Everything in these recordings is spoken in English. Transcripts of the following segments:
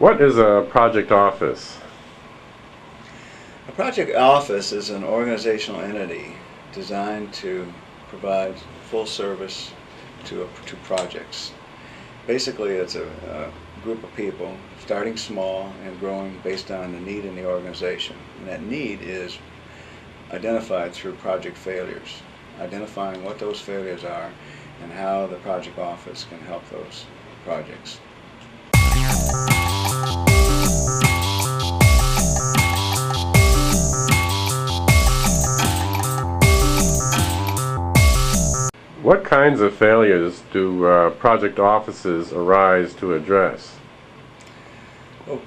What is a project office? A project office is an organizational entity designed to provide full service to projects. Basically, it's a group of people starting small and growing based on the need in the organization. And that need is identified through project failures, identifying what those failures are and how the project office can help those projects. What kinds of failures do project offices arise to address? Well,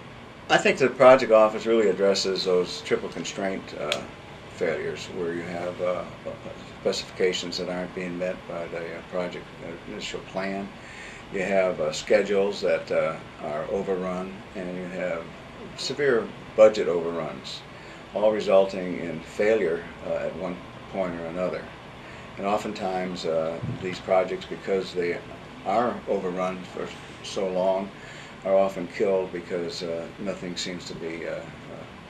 I think the project office really addresses those triple constraint failures where you have specifications that aren't being met by the project initial plan. You have schedules that are overrun, and you have severe budget overruns, all resulting in failure at one point or another. And oftentimes these projects, because they are overrun for so long, are often killed because nothing seems to be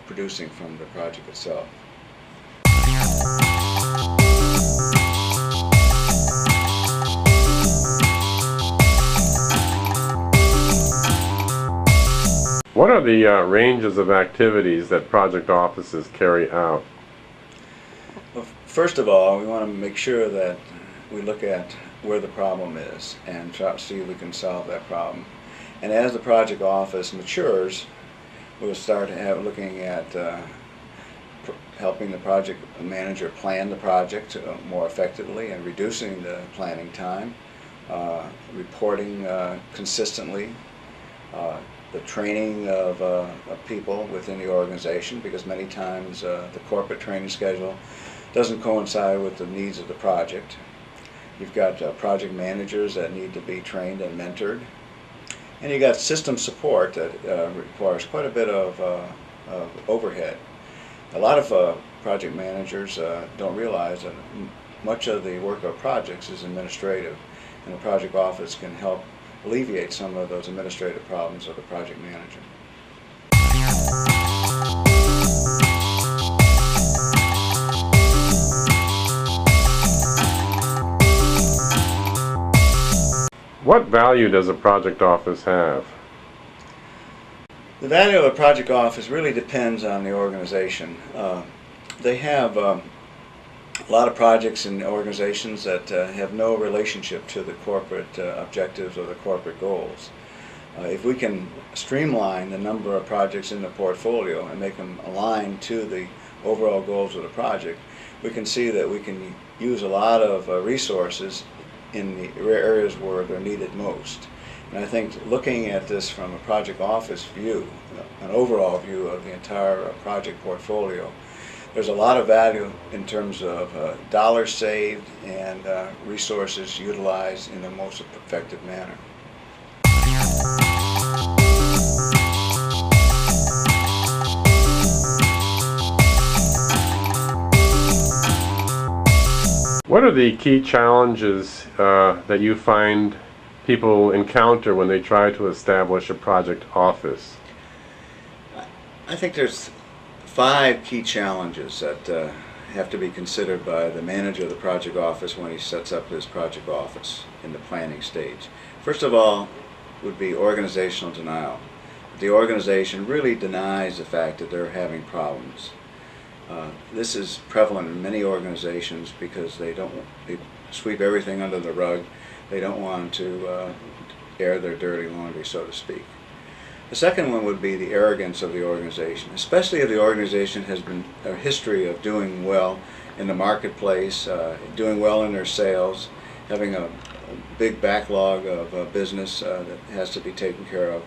producing from the project itself. What are the ranges of activities that project offices carry out? Well, first of all, we want to make sure that we look at where the problem is and try to see if we can solve that problem. And as the project office matures, we'll start looking at helping the project manager plan the project more effectively and reducing the planning time, reporting consistently, the training of people within the organization, because many times the corporate training schedule doesn't coincide with the needs of the project. You've got project managers that need to be trained and mentored. And you've got system support that requires quite a bit of overhead. A lot of project managers don't realize that much of the work of projects is administrative, and the project office can help alleviate some of those administrative problems of the project manager. What value does a project office have? The value of a project office really depends on the organization. They have a lot of projects in organizations that have no relationship to the corporate objectives or the corporate goals. If we can streamline the number of projects in the portfolio and make them align to the overall goals of the project, we can see that we can use a lot of resources in the areas where they're needed most. And I think looking at this from a project office view, an overall view of the entire project portfolio, there's a lot of value in terms of dollars saved and resources utilized in the most effective manner. What are the key challenges that you find people encounter when they try to establish a project office? I think there's 5 key challenges that have to be considered by the manager of the project office when he sets up his project office in the planning stage. First of all would be organizational denial. The organization really denies the fact that they're having problems. This is prevalent in many organizations because they sweep everything under the rug. They don't want to air their dirty laundry, so to speak. The second one would be the arrogance of the organization, especially if the organization has been a history of doing well in the marketplace, doing well in their sales, having a big backlog of business that has to be taken care of.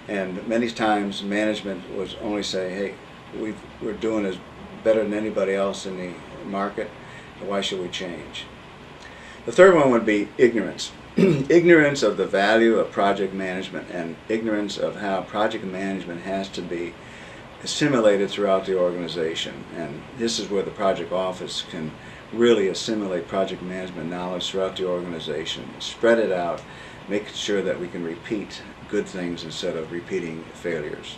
And many times management was only say, hey, we're doing as better than anybody else in the market, why should we change? The third one would be ignorance. Ignorance of the value of project management and ignorance of how project management has to be assimilated throughout the organization. And this is where the project office can really assimilate project management knowledge throughout the organization, spread it out, make sure that we can repeat good things instead of repeating failures.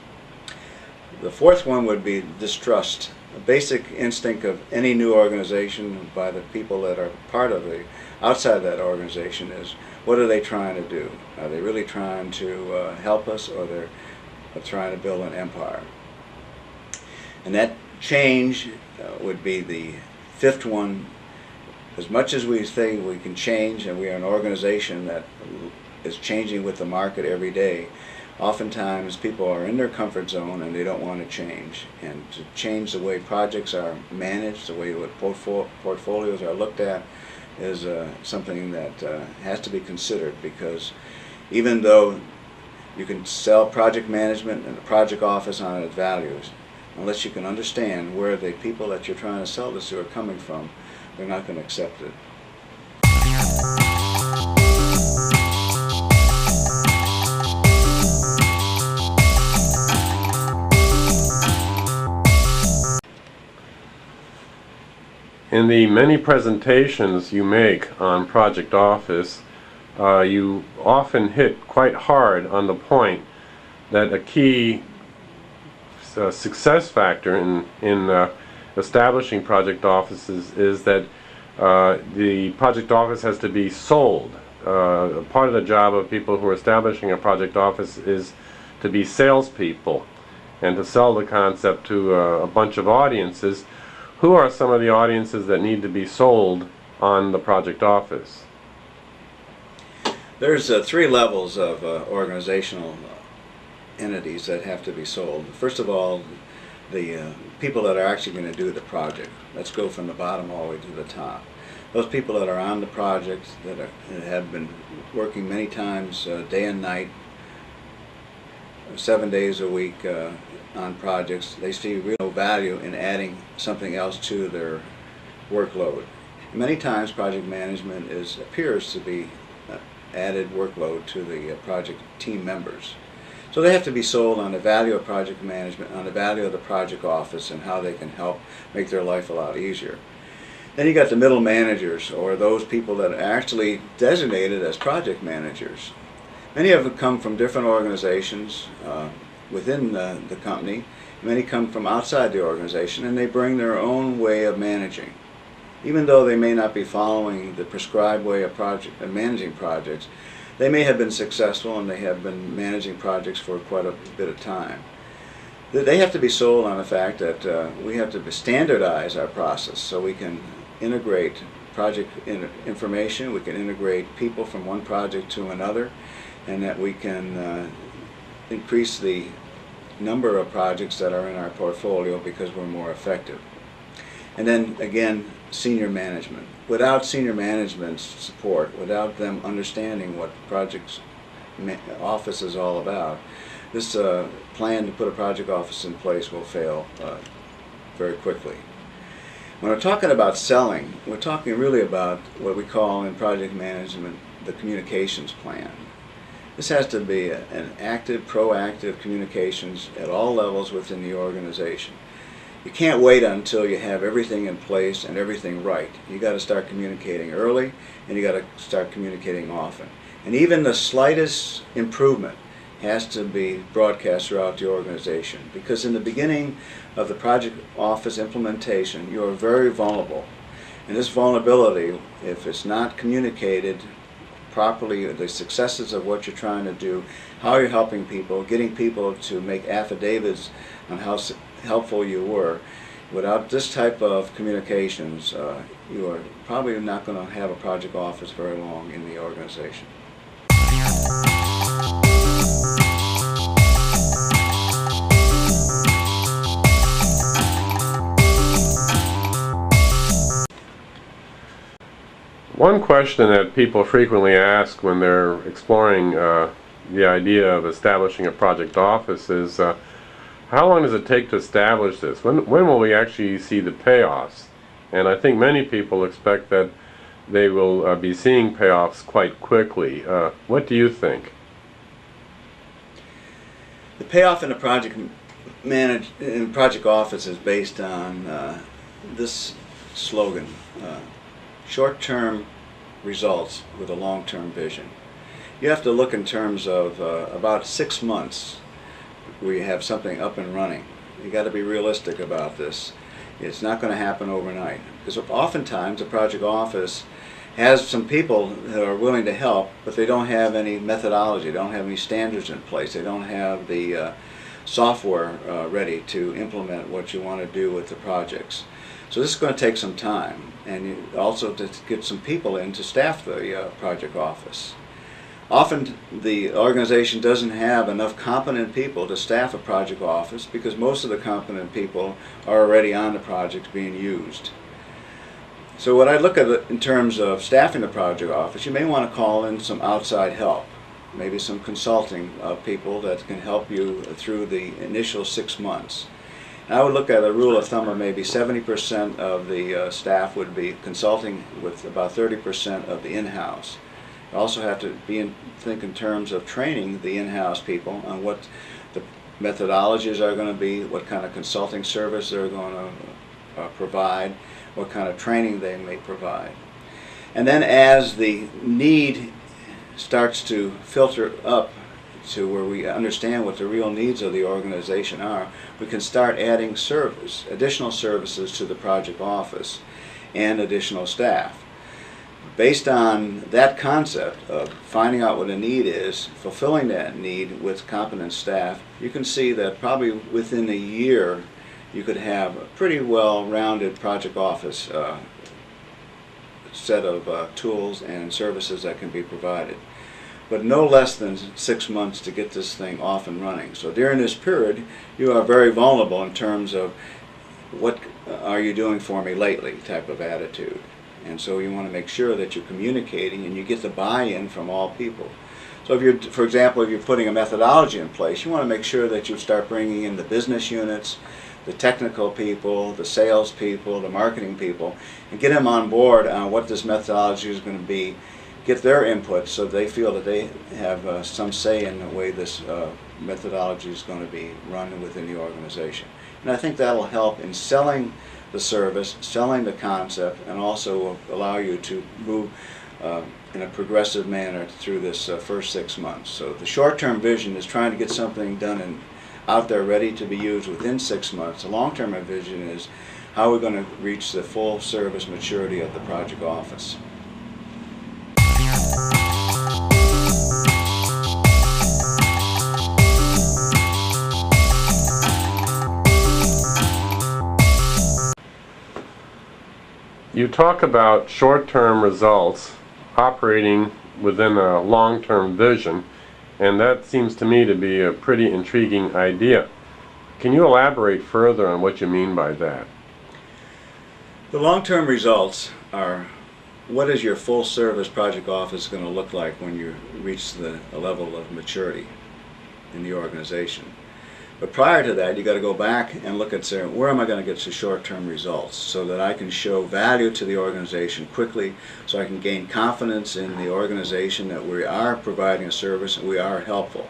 The fourth one would be distrust. A basic instinct of any new organization by the people that are part of the outside that organization is, what are they trying to do? Are they really trying to help us, or they're trying to build an empire? And that change would be the fifth one. As much as we think we can change, and we are an organization that is changing with the market every day, oftentimes people are in their comfort zone and they don't want to change. And to change the way projects are managed, the way what portfolios are looked at, is something that has to be considered, because even though you can sell project management and the project office on its values, unless you can understand where the people that you're trying to sell this to are coming from, they're not going to accept it. In the many presentations you make on Project Office, you often hit quite hard on the point that a key success factor in establishing project offices is that the project office has to be sold. Part of the job of people who are establishing a project office is to be salespeople and to sell the concept to a bunch of audiences. Who are some of the audiences that need to be sold on the project office? There's three levels of organizational entities that have to be sold. First of all, the people that are actually going to do the project. Let's go from the bottom all the way to the top. Those people that are on the project, that have been working many times day and night, 7 days a week on projects, they see real value in adding something else to their workload. Many times project management appears to be added workload to the project team members. So they have to be sold on the value of project management, on the value of the project office, and how they can help make their life a lot easier. Then you got the middle managers, or those people that are actually designated as project managers. Many of them come from different organizations within the company. Many come from outside the organization, and they bring their own way of managing. Even though they may not be following the prescribed way of managing projects, they may have been successful and they have been managing projects for quite a bit of time. They have to be sold on the fact that we have to standardize our process so we can integrate project information, we can integrate people from one project to another, and that we can increase the number of projects that are in our portfolio because we're more effective. And then again, senior management. Without senior management's support, without them understanding what project office is all about, this plan to put a project office in place will fail very quickly. When we're talking about selling, we're talking really about what we call in project management the communications plan. This has to be an active, proactive communications at all levels within the organization. You can't wait until you have everything in place and everything right. You got to start communicating early, and you got to start communicating often. And even the slightest improvement has to be broadcast throughout the organization, because in the beginning of the project office implementation, you are very vulnerable. And this vulnerability, if it's not communicated properly, the successes of what you're trying to do, how you're helping people, getting people to make affidavits on how helpful you were. Without this type of communications, you are probably not going to have a project office very long in the organization. One question that people frequently ask when they're exploring the idea of establishing a project office is, how long does it take to establish this? When will we actually see the payoffs? And I think many people expect that they will be seeing payoffs quite quickly. What do you think? The payoff in a project office is based on this slogan: short-term results with a long-term vision. you have to look in terms of about 6 months where you have something up and running. You got to be realistic about this. It's not going to happen overnight, because oftentimes the project office has some people that are willing to help, but they don't have any methodology, they don't have any standards in place, they don't have the software ready to implement what you want to do with the projects. So this is going to take some time, and also to get some people in to staff the project office. Often the organization doesn't have enough competent people to staff a project office because most of the competent people are already on the project being used. So what I look at in terms of staffing the project office, you may want to call in some outside help, maybe some consulting people that can help you through the initial 6 months. And I would look at a rule of thumb of maybe 70% of the staff would be consulting, with about 30% of the in-house. You also have to think in terms of training the in-house people on what the methodologies are going to be, what kind of consulting service they're going to provide, what kind of training they may provide. And then as the need starts to filter up to where we understand what the real needs of the organization are, we can start adding additional services to the project office and additional staff. Based on that concept of finding out what a need is, fulfilling that need with competent staff, you can see that probably within a year you could have a pretty well-rounded project office set of tools and services that can be provided. But no less than 6 months to get this thing off and running. So during this period, you are very vulnerable in terms of what are you doing for me lately type of attitude. And so you want to make sure that you're communicating and you get the buy-in from all people. So if you're, for example, if you're putting a methodology in place, you want to make sure that you start bringing in the business units, the technical people, the sales people, the marketing people, and get them on board on what this methodology is going to be. Get their input so they feel that they have some say in the way this methodology is going to be run within the organization. And I think that'll help in selling the service, selling the concept, and also allow you to move in a progressive manner through this first 6 months. So the short-term vision is trying to get something done and out there ready to be used within 6 months. The long-term vision is how we're going to reach the full service maturity of the project office. You talk about short-term results operating within a long-term vision, and that seems to me to be a pretty intriguing idea. Can you elaborate further on what you mean by that? The long-term results are, what is your full-service project office going to look like when you reach the level of maturity in the organization? But prior to that, you got to go back and look at, say, where am I going to get to short-term results so that I can show value to the organization quickly, so I can gain confidence in the organization that we are providing a service and we are helpful.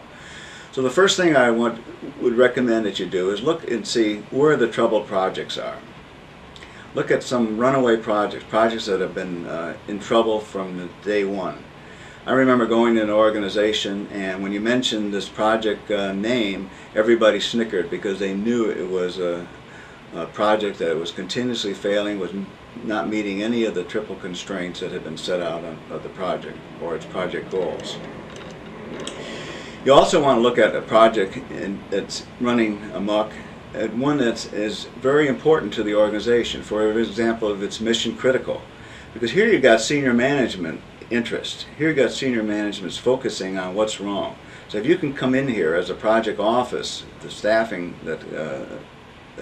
So the first thing I would recommend that you do is look and see where the troubled projects are. Look at some runaway projects that have been in trouble from day one. I remember going to an organization, and when you mentioned this project name, everybody snickered because they knew it was a project that was continuously failing, was not meeting any of the triple constraints that had been set out of the project or its project goals. You also want to look at a project that's running amok, and one that is very important to the organization. For example, if it's mission critical, because here you've got senior management interest. Here you got senior management's focusing on what's wrong. So if you can come in here as a project office, the staffing that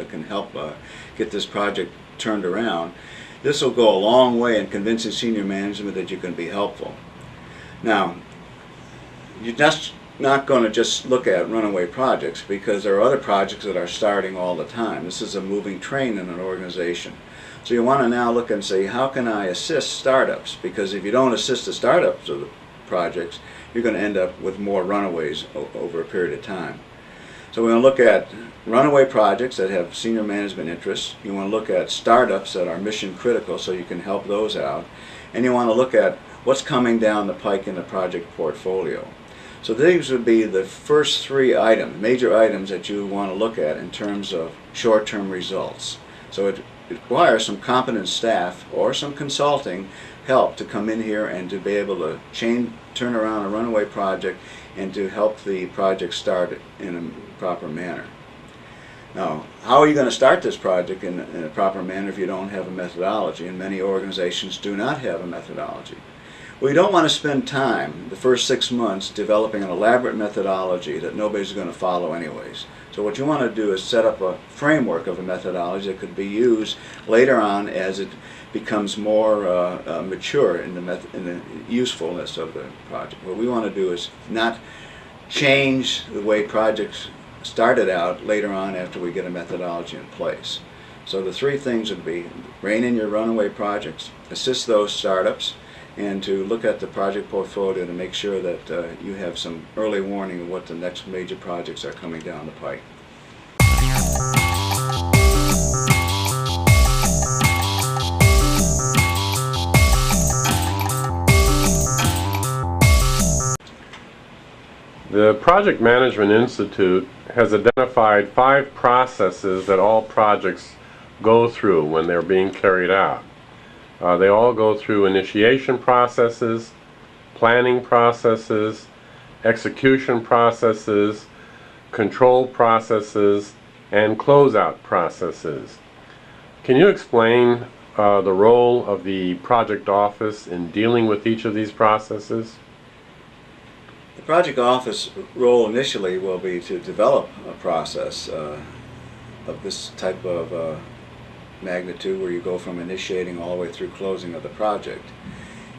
can help get this project turned around, this will go a long way in convincing senior management that you can be helpful. Now, you're just not going to just look at runaway projects, because there are other projects that are starting all the time. This is a moving train in an organization. So you want to now look and say, how can I assist startups? Because if you don't assist the startups of the projects, you're going to end up with more runaways over a period of time. So we're going to look at runaway projects that have senior management interests. You want to look at startups that are mission critical so you can help those out. And you want to look at what's coming down the pike in the project portfolio. So these would be the first three items, major items that you want to look at in terms of short-term results. So it requires some competent staff or some consulting help to come in here and to be able to turn around a runaway project and to help the project start in a proper manner. Now, how are you going to start this project in a proper manner if you don't have a methodology? And many organizations do not have a methodology. Well, you don't want to spend time, the first 6 months, developing an elaborate methodology that nobody's going to follow anyways. So what you want to do is set up a framework of a methodology that could be used later on as it becomes more mature in the usefulness of the project. What we want to do is not change the way projects started out later on after we get a methodology in place. So the three things would be rein in your runaway projects, assist those startups, and to look at the project portfolio to make sure that you have some early warning of what the next major projects are coming down the pike. The Project Management Institute has identified 5 processes that all projects go through when they're being carried out. They all go through initiation processes, planning processes, execution processes, control processes, and closeout processes. Can you explain the role of the project office in dealing with each of these processes? The project office role initially will be to develop a process of this type of magnitude where you go from initiating all the way through closing of the project.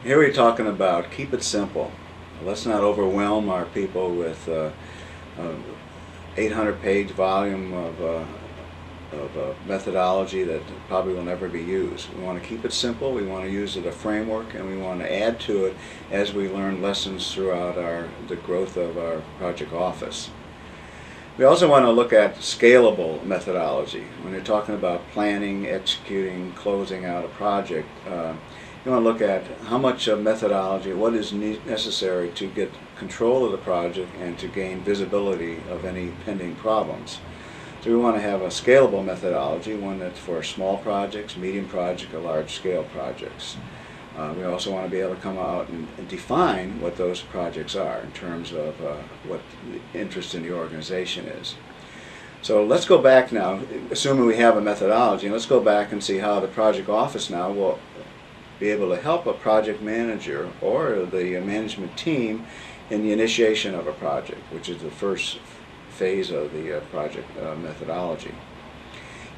Here we're talking about keep it simple. Let's not overwhelm our people with 800-page volume of methodology that probably will never be used. We want to keep it simple, we want to use it as a framework, and we want to add to it as we learn lessons throughout the growth of our project office. We also want to look at scalable methodology. When you're talking about planning, executing, closing out a project, you want to look at how much of methodology, what is necessary to get control of the project and to gain visibility of any pending problems. So we want to have a scalable methodology, one that's for small projects, medium projects, or large-scale projects. We also want to be able to come out and define what those projects are in terms of what the interest in the organization is. So let's go back now, assuming we have a methodology, and let's go back and see how the project office now will be able to help a project manager or the management team in the initiation of a project, which is the first phase of the project methodology.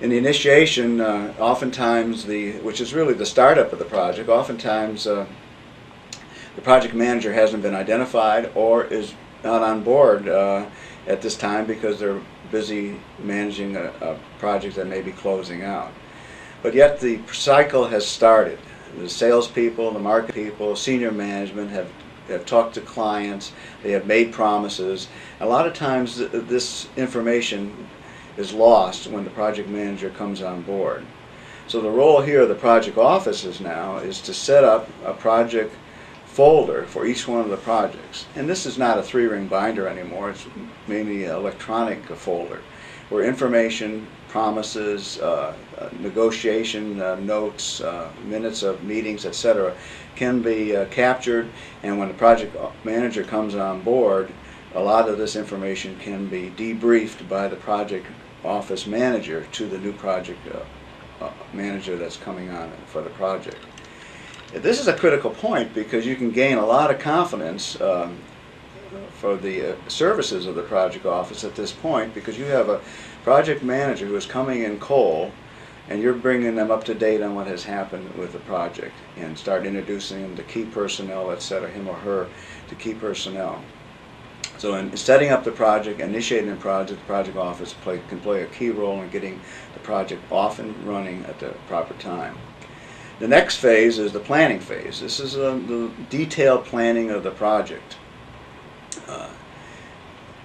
In the initiation, oftentimes, which is really the startup of the project, oftentimes the project manager hasn't been identified or is not on board at this time because they're busy managing a project that may be closing out. But yet the cycle has started. The salespeople, the market people, senior management have talked to clients, they have made promises. A lot of times this information is lost when the project manager comes on board. So the role here of the project offices now is to set up a project folder for each one of the projects. And this is not a 3-ring binder anymore, it's mainly an electronic folder where information, promises, negotiation notes, minutes of meetings, etc. can be captured, and when the project manager comes on board, a lot of this information can be debriefed by the project office manager to the new project manager that's coming on for the project. This is a critical point because you can gain a lot of confidence for the services of the project office at this point, because you have a project manager who is coming in cold and you're bringing them up to date on what has happened with the project and start introducing them to key personnel, etc., him or her to key personnel. So in setting up the project, initiating the project office can play a key role in getting the project off and running at the proper time. The next phase is the planning phase. This is the detailed planning of the project.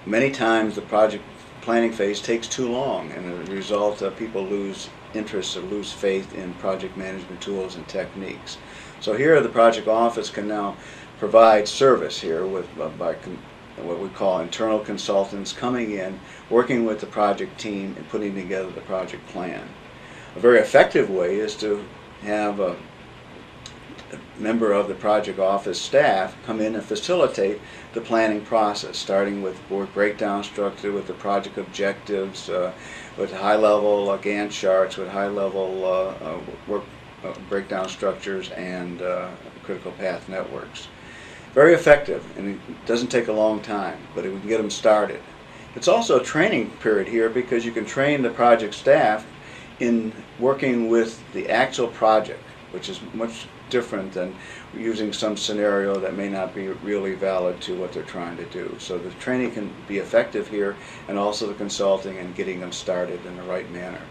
Many times the project planning phase takes too long, and as a result people lose interest or lose faith in project management tools and techniques. So here the project office can now provide service here with what we call internal consultants coming in, working with the project team and putting together the project plan. A very effective way is to have a member of the project office staff come in and facilitate the planning process, starting with work breakdown structure, with the project objectives, with high-level Gantt charts, with high-level work breakdown structures, and critical path networks. Very effective, and it doesn't take a long time, but we can get them started. It's also a training period here because you can train the project staff in working with the actual project, which is much different than using some scenario that may not be really valid to what they're trying to do. So the training can be effective here, and also the consulting and getting them started in the right manner.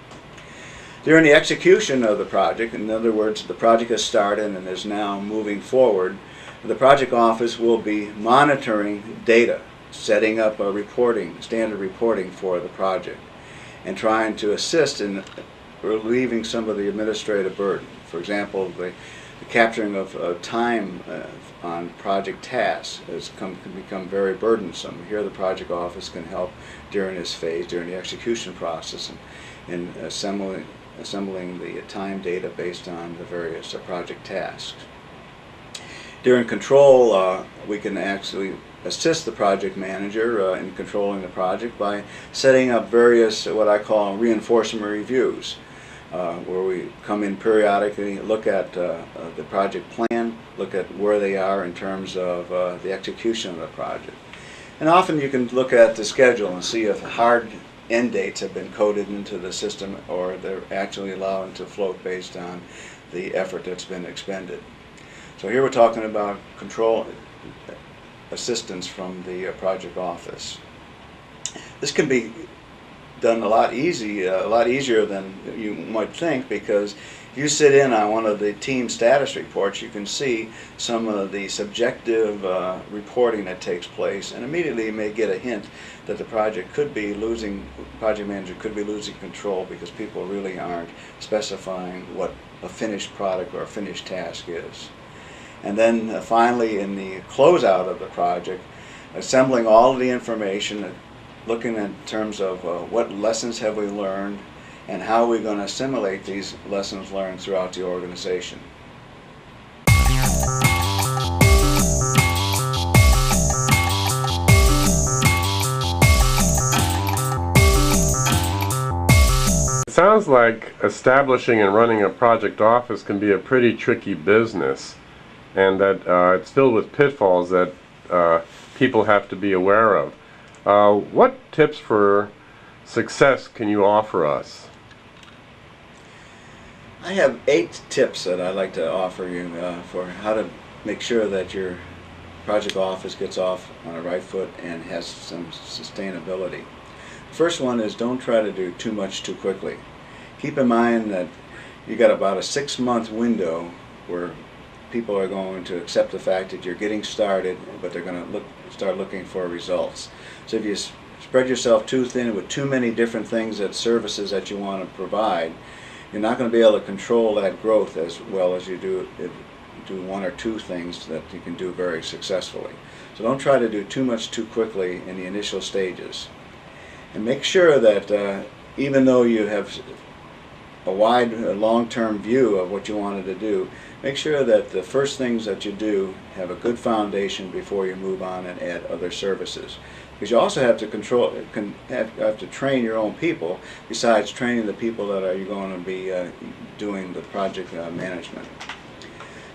During the execution of the project, in other words, the project has started and is now moving forward, the project office will be monitoring data, setting up a standard reporting for the project, and trying to assist in relieving some of the administrative burden. For example, the capturing of time on project tasks can become very burdensome. Here the project office can help during this phase, during the execution process, in assembling the time data based on the various project tasks. During control, we can actually assist the project manager in controlling the project by setting up various what I call reinforcement reviews, where we come in periodically, look at the project plan, look at where they are in terms of the execution of the project. And often you can look at the schedule and see if hard end dates have been coded into the system, or they're actually allowed to float based on the effort that's been expended. So here we're talking about control assistance from the project office. This can be done a lot easier than you might think, because if you sit in on one of the team status reports, you can see some of the subjective reporting that takes place, and immediately you may get a hint that the project manager could be losing control because people really aren't specifying what a finished product or a finished task is. And then finally, in the closeout of the project, assembling all of the information, looking in terms of what lessons have we learned and how we're going to assimilate these lessons learned throughout the organization. It sounds like establishing and running a project office can be a pretty tricky business, and that it's filled with pitfalls that people have to be aware of. What tips for success can you offer us? I have 8 tips that I'd like to offer you for how to make sure that your project office gets off on the right foot and has some sustainability. The first one is, don't try to do too much too quickly. Keep in mind that you got about a 6-month window where people are going to accept the fact that you're getting started, but they're going to start looking for results. So if you spread yourself too thin with too many different things, services that you want to provide, you're not going to be able to control that growth as well as you do one or two things that you can do very successfully. So don't try to do too much too quickly in the initial stages. And make sure that even though you have a wide long-term view of what you wanted to do, make sure that the first things that you do have a good foundation before you move on and add other services. Because you also have to have to train your own people, besides training the people that you're going to be doing the project management.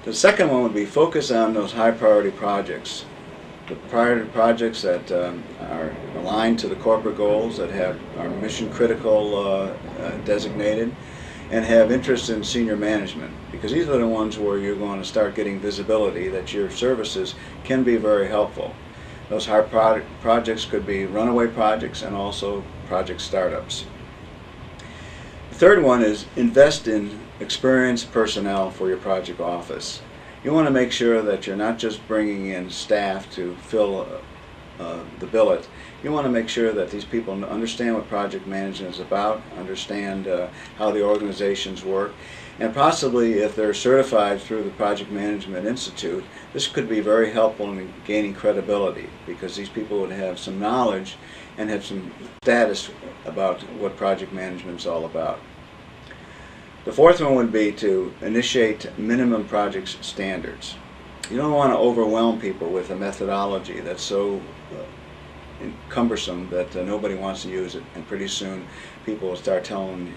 The second one would be focus on those high priority projects. The priority projects that are aligned to the corporate goals, that are mission critical designated, and have interest in senior management, because these are the ones where you're going to start getting visibility that your services can be very helpful. Those high projects could be runaway projects and also project startups. The third one is invest in experienced personnel for your project office. You want to make sure that you're not just bringing in staff to fill the billet. You want to make sure that these people understand what project management is about, understand how the organizations work, and possibly if they're certified through the Project Management Institute, this could be very helpful in gaining credibility, because these people would have some knowledge and have some status about what project management is all about. The fourth one would be to initiate minimum project standards. You don't want to overwhelm people with a methodology that's so cumbersome that nobody wants to use it, and pretty soon people will start telling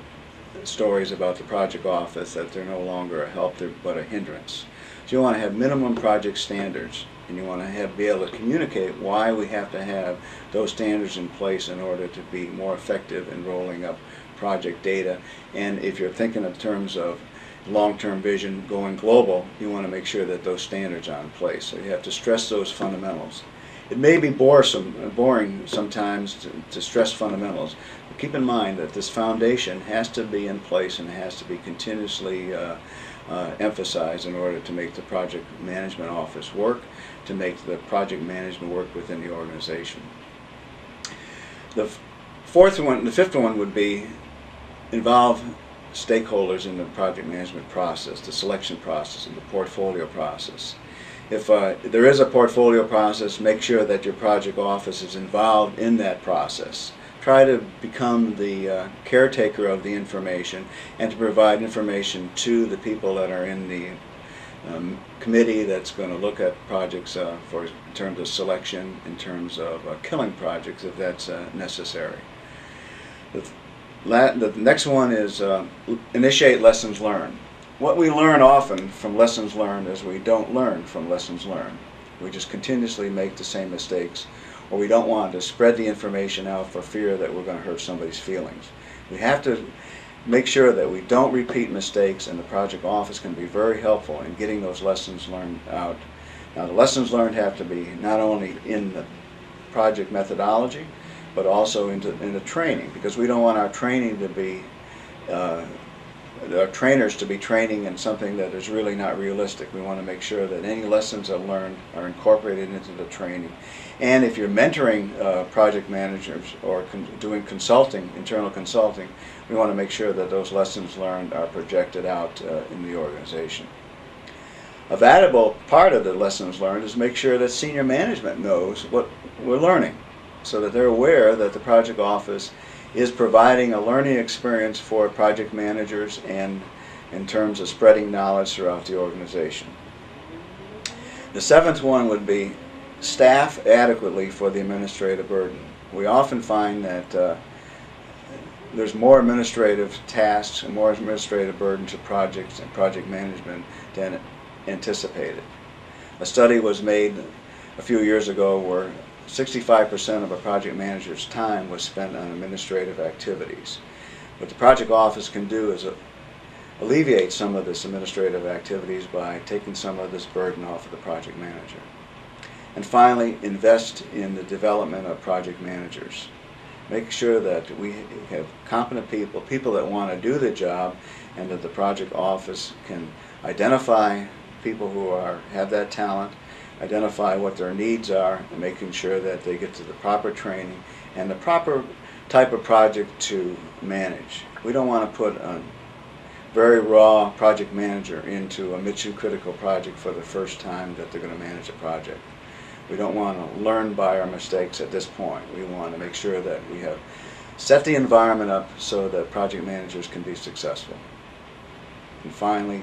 stories about the project office that they're no longer a help but a hindrance. So you want to have minimum project standards, and you want to be able to communicate why we have to have those standards in place in order to be more effective in rolling up project data. And if you're thinking in terms of long-term vision going global, you want to make sure that those standards are in place. So you have to stress those fundamentals. It may be boring sometimes to stress fundamentals, but keep in mind that this foundation has to be in place and has to be continuously emphasized in order to make the project management office work, to make the project management work within the organization. The fifth one would be involve stakeholders in the project management process, the selection process, and the portfolio process. If there is a portfolio process, make sure that your project office is involved in that process. Try to become the caretaker of the information and to provide information to the people that are in the committee that's going to look at projects in terms of selection, in terms of killing projects if that's necessary. The next one is initiate lessons learned. What we learn often from lessons learned is we don't learn from lessons learned. We just continuously make the same mistakes, or we don't want to spread the information out for fear that we're going to hurt somebody's feelings. We have to make sure that we don't repeat mistakes, and the project office can be very helpful in getting those lessons learned out. Now, the lessons learned have to be not only in the project methodology, but also in the training, because we don't want our training to be our trainers to be training in something that is really not realistic. We want to make sure that any lessons are learned are incorporated into the training. And if you're mentoring project managers or doing consulting, internal consulting, we want to make sure that those lessons learned are projected out in the organization. A valuable part of the lessons learned is make sure that senior management knows what we're learning, so that they're aware that the project office is providing a learning experience for project managers and in terms of spreading knowledge throughout the organization. The seventh one would be staff adequately for the administrative burden. We often find that there's more administrative tasks and more administrative burden to projects and project management than anticipated. A study was made a few years ago where 65% of a project manager's time was spent on administrative activities. What the project office can do is alleviate some of this administrative activities by taking some of this burden off of the project manager. And finally, invest in the development of project managers. Make sure that we have competent people that want to do the job, and that the project office can identify people who have that talent, identify what their needs are, and making sure that they get to the proper training and the proper type of project to manage. We don't want to put a very raw project manager into a mission critical project for the first time that they're going to manage a project. We don't want to learn by our mistakes at this point. We want to make sure that we have set the environment up so that project managers can be successful. And finally,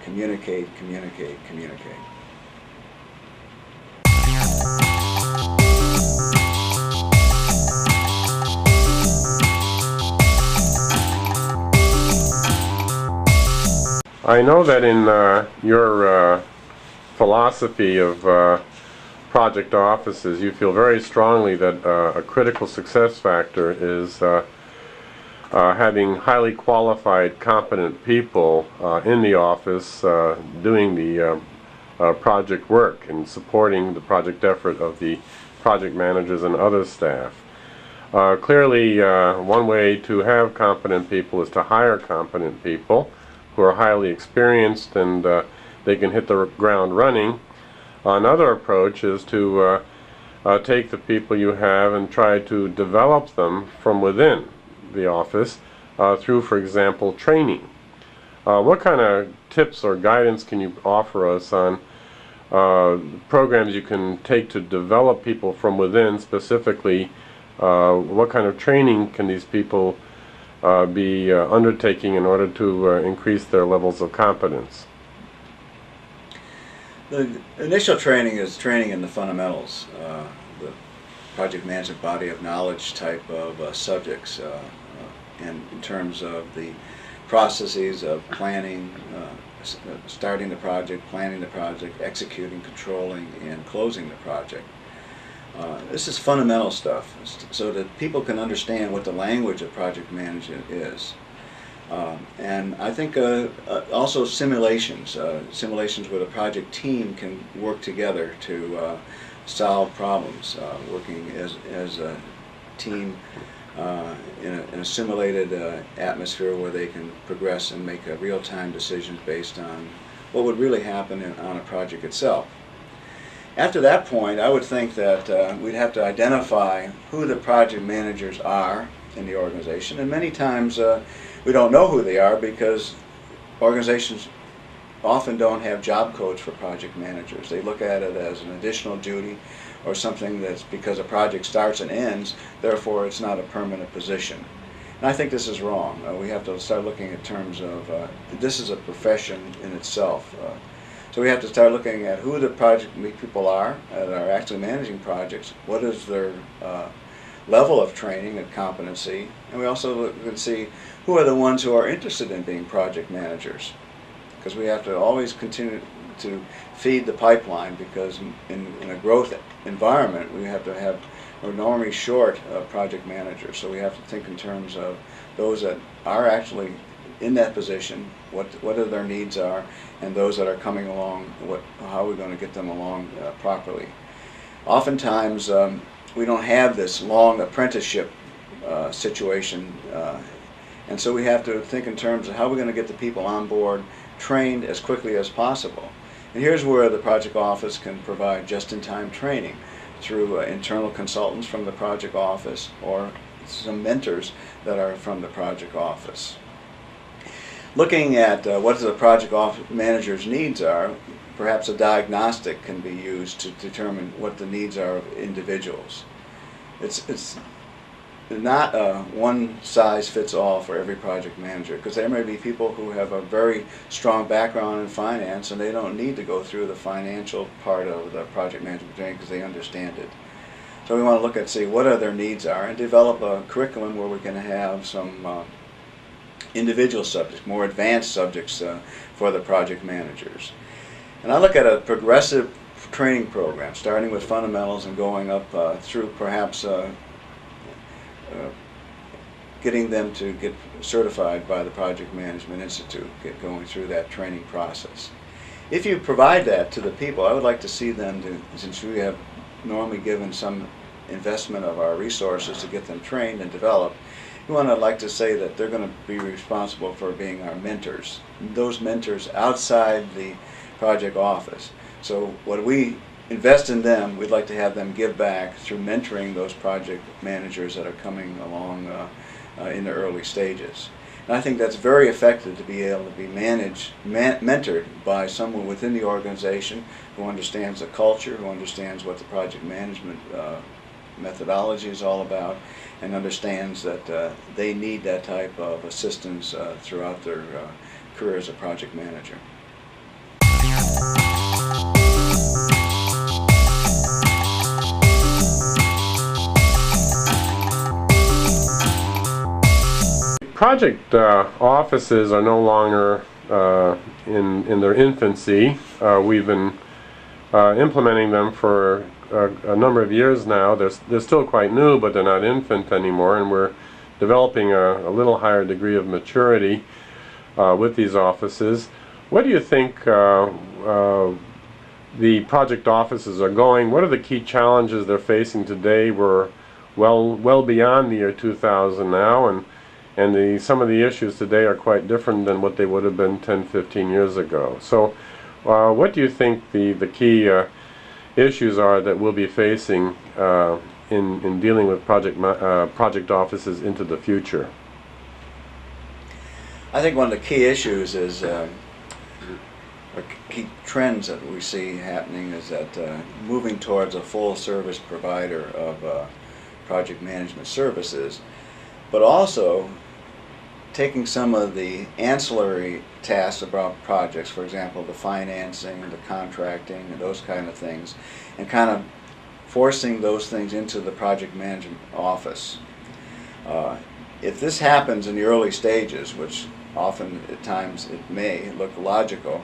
communicate, communicate, communicate. I know that in your philosophy of project offices, you feel very strongly that a critical success factor is having highly qualified, competent people in the office doing the project work and supporting the project effort of the project managers and other staff. Clearly, one way to have competent people is to hire competent people who are highly experienced and they can hit the ground running. Another approach is to take the people you have and try to develop them from within the office through, for example, training. What kind of tips or guidance can you offer us on programs you can take to develop people from within? Specifically, what kind of training can these people be undertaking in order to increase their levels of competence? The initial training is training in the fundamentals, the project management body of knowledge type of subjects, and in terms of the processes of planning, starting the project, planning the project, executing, controlling, and closing the project. This is fundamental stuff, so that people can understand what the language of project management is. And I think also simulations where the project team can work together to solve problems, working as a team in a simulated atmosphere where they can progress and make real-time decisions based on what would really happen on a project itself. After that point, I would think that we'd have to identify who the project managers are in the organization, and many times we don't know who they are because organizations often don't have job codes for project managers. They look at it as an additional duty or something that's because a project starts and ends, therefore it's not a permanent position. And I think this is wrong. We have to start looking in terms of this is a profession in itself. So we have to start looking at who the project people are that are actually managing projects, what is their level of training and competency, and we also can see who are the ones who are interested in being project managers, because we have to always continue to feed the pipeline, because in a growth environment we have to have, we're normally short project managers, so we have to think in terms of those that are actually in that position, what their needs are, and those that are coming along, how we're going to get them along properly. Oftentimes we don't have this long apprenticeship situation, and so we have to think in terms of how we're going to get the people on board, trained as quickly as possible. And here's where the project office can provide just-in-time training through internal consultants from the project office or some mentors that are from the project office. Looking at what the project office manager's needs are, perhaps a diagnostic can be used to determine what the needs are of individuals. It's not a one-size-fits-all for every project manager, because there may be people who have a very strong background in finance and they don't need to go through the financial part of the project management training because they understand it. So we want to look at, see what their needs are, and develop a curriculum where we can have some individual subjects, more advanced subjects for the project managers. And I look at a progressive training program, starting with fundamentals and going up through perhaps getting them to get certified by the Project Management Institute, going through that training process. If you provide that to the people, I would like to see them, since we have normally given some investment of our resources to get them trained and developed, I'd like to say that they're going to be responsible for being our mentors, those mentors outside the project office. So when we invest in them, we'd like to have them give back through mentoring those project managers that are coming along in the early stages. And I think that's very effective, to be able to be mentored by someone within the organization who understands the culture, who understands what the project management methodology is all about, and understands that they need that type of assistance throughout their career as a project manager. Project offices are no longer in their infancy. We've been implementing them for a number of years now. They're still quite new, but they're not infant anymore, and we're developing a little higher degree of maturity with these offices. What do you think the project offices are going? What are the key challenges they're facing today? We're well beyond the year 2000 now, and some of the issues today are quite different than what they would have been 10, 15 years ago. So what do you think the key issues are that we'll be facing in dealing with project offices into the future? I think one of the key issues is, or key trends that we see happening is that moving towards a full service provider of project management services, but also taking some of the ancillary tasks about projects, for example, the financing, the contracting, and those kind of things, and kind of forcing those things into the project management office. If this happens in the early stages, which often at times it may look logical,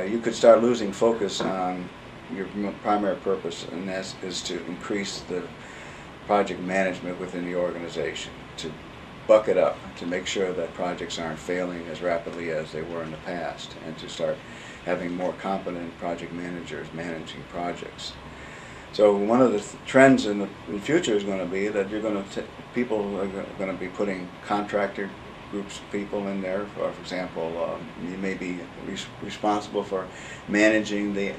you could start losing focus on your primary purpose, and that is to increase the project management within the organization, to bucket up, to make sure that projects aren't failing as rapidly as they were in the past, and to start having more competent project managers managing projects. So one of the trends in the future is going to be that you're going to people are going to be putting contractor groups of people in there. For example, you may be responsible for managing the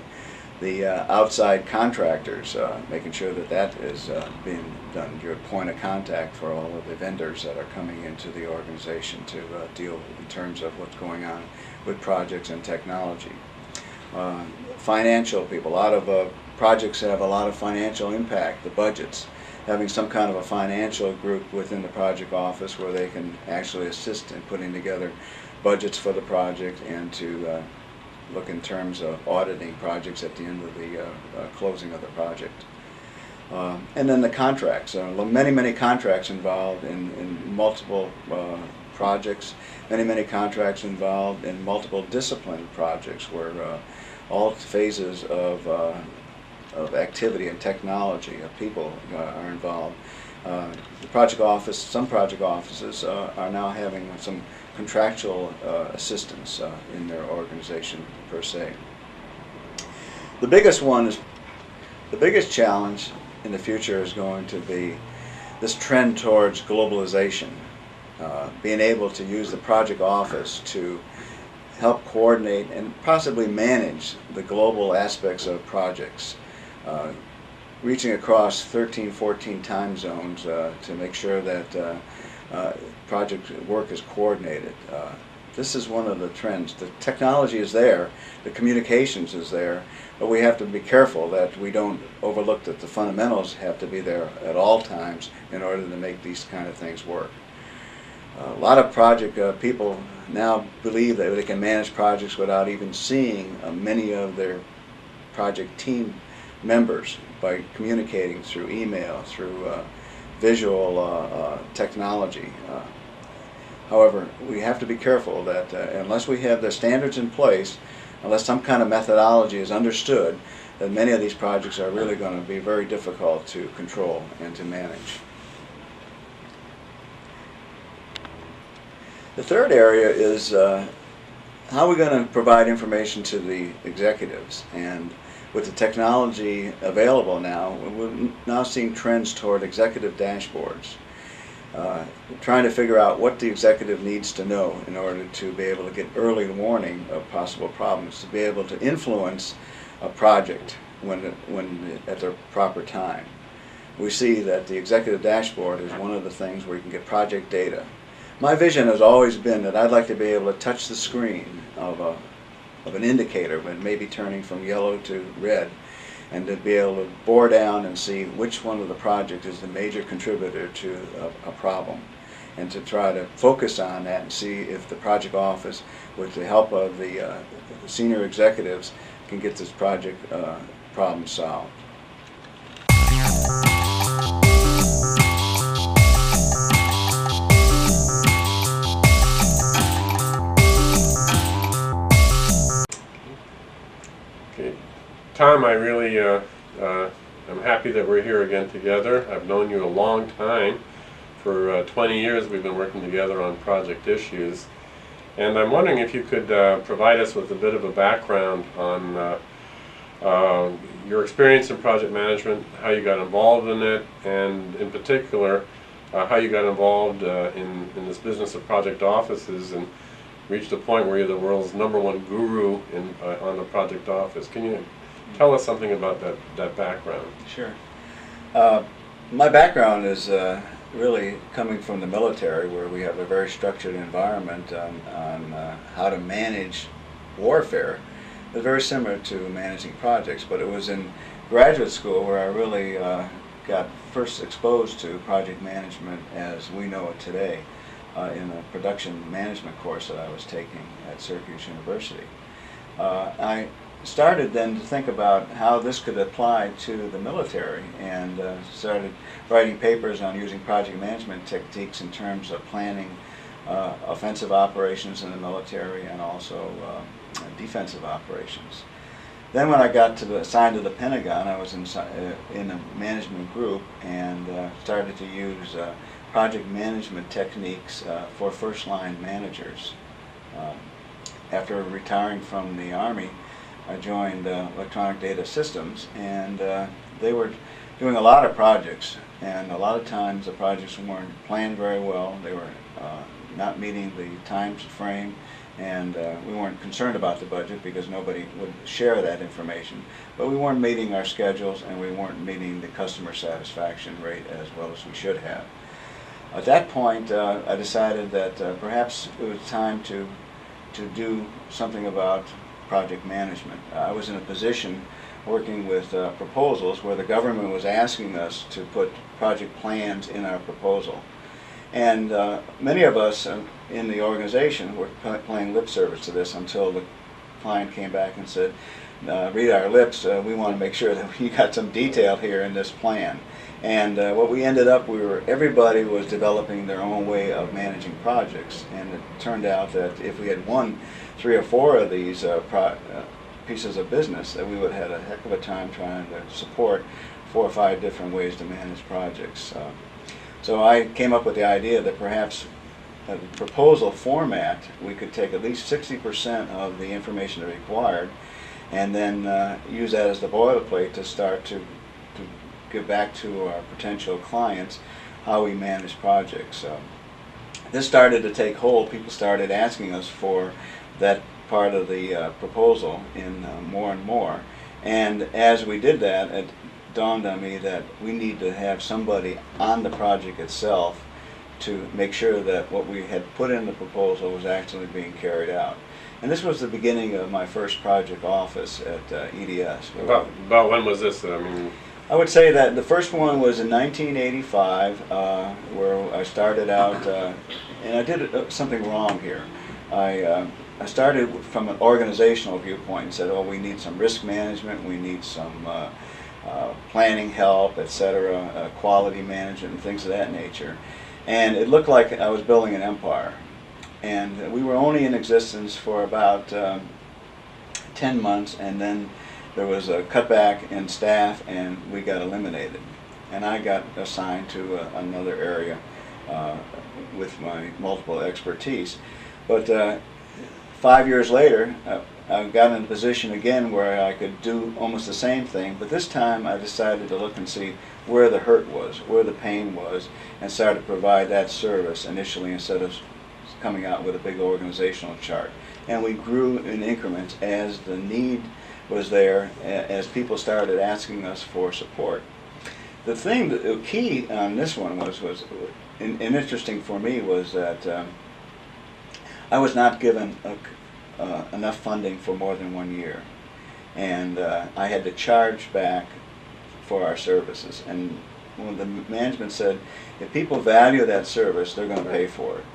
outside contractors, making sure that that is being done. You're a point of contact for all of the vendors that are coming into the organization to deal in terms of what's going on with projects and technology. Financial people, a lot of projects have a lot of financial impact, the budgets. Having some kind of a financial group within the project office where they can actually assist in putting together budgets for the project and to look in terms of auditing projects at the end of the closing of the project. And then the contracts. Many contracts involved in multiple projects, many contracts involved in multiple discipline projects where all phases of activity and technology of people are involved. The project office, some project offices are now having some contractual assistance in their organization per se. The biggest challenge in the future is going to be this trend towards globalization, being able to use the project office to help coordinate and possibly manage the global aspects of projects, reaching across 13, 14 time zones to make sure that project work is coordinated. This is one of the trends. The technology is there, the communications is there, but we have to be careful that we don't overlook that the fundamentals have to be there at all times in order to make these kind of things work. A lot of project people now believe that they can manage projects without even seeing many of their project team members by communicating through email, through visual technology. However, we have to be careful that unless we have the standards in place, unless some kind of methodology is understood, that many of these projects are really going to be very difficult to control and to manage. The third area is how we're going to provide information to the executives. And with the technology available now, we're now seeing trends toward executive dashboards. Trying to figure out what the executive needs to know in order to be able to get early warning of possible problems, to be able to influence a project when at the proper time. We see that the executive dashboard is one of the things where you can get project data. My vision has always been that I'd like to be able to touch the screen of an indicator when it may be turning from yellow to red, and to be able to bore down and see which one of the projects is the major contributor to a problem, and to try to focus on that and see if the project office, with the help of the senior executives, can get this project problem solved. Okay. Tom, I really I'm happy that we're here again together. I've known you a long time. For 20 years we've been working together on project issues. And I'm wondering if you could provide us with a bit of a background on your experience in project management, how you got involved in it, and in particular how you got involved in this business of project offices and reached a point where you're the world's #1 guru on the project office. Can you Tell us something about that background. Sure. Uh, my background is really coming from the military, where we have a very structured environment on how to manage warfare. It's very similar to managing projects, but it was in graduate school where I really got first exposed to project management as we know it today in a production management course that I was taking at Syracuse University. I started then to think about how this could apply to the military, and started writing papers on using project management techniques in terms of planning offensive operations in the military and also defensive operations. Then when I got assigned to the Pentagon, I was in a management group and started to use project management techniques for first-line managers. After retiring from the Army, I joined Electronic Data Systems, and they were doing a lot of projects, and a lot of times the projects weren't planned very well. They were not meeting the time frame, and we weren't concerned about the budget because nobody would share that information. But we weren't meeting our schedules, and we weren't meeting the customer satisfaction rate as well as we should have. At that point, I decided that perhaps it was time to do something about project management. I was in a position working with proposals where the government was asking us to put project plans in our proposal. And many of us in the organization were playing lip service to this until the client came back and said, read our lips, we want to make sure that we got some detail here in this plan. And what we ended up, everybody was developing their own way of managing projects, and it turned out that if we had won 3 or 4 of these pieces of business, that we would have had a heck of a time trying to support 4 or 5 different ways to manage projects. So I came up with the idea that perhaps the proposal format, we could take at least 60% of the information required, and then use that as the boilerplate to start to give back to our potential clients how we manage projects. This started to take hold. People started asking us for that part of the proposal in more and more. And as we did that, it dawned on me that we need to have somebody on the project itself to make sure that what we had put in the proposal was actually being carried out. And this was the beginning of my first project office at EDS. About when was this? I mean, I would say that the first one was in 1985, where I started out, and I did something wrong here. I started from an organizational viewpoint and said, oh, we need some risk management, we need some planning help, etc., quality management, and things of that nature. And it looked like I was building an empire. And we were only in existence for about 10 months, and then there was a cutback in staff, and we got eliminated. And I got assigned to another area with my multiple expertise. But 5 years later, I got in a position again where I could do almost the same thing, but this time I decided to look and see where the hurt was, where the pain was, and started to provide that service initially instead of coming out with a big organizational chart. And we grew in increments as the need was there, as people started asking us for support. The key on this one was interesting for me was that I was not given enough funding for more than 1 year. And I had to charge back for our services. And when the management said, if people value that service, they're going to pay for it.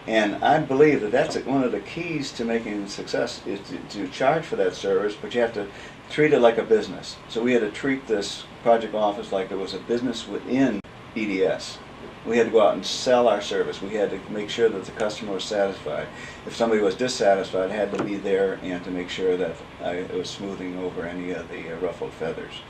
And I believe that that's one of the keys to making a success is to charge for that service, but you have to treat it like a business. So we had to treat this project office like it was a business within EDS. We had to go out and sell our service. We had to make sure that the customer was satisfied. If somebody was dissatisfied, I had to be there and to make sure that it was smoothing over any of the ruffled feathers.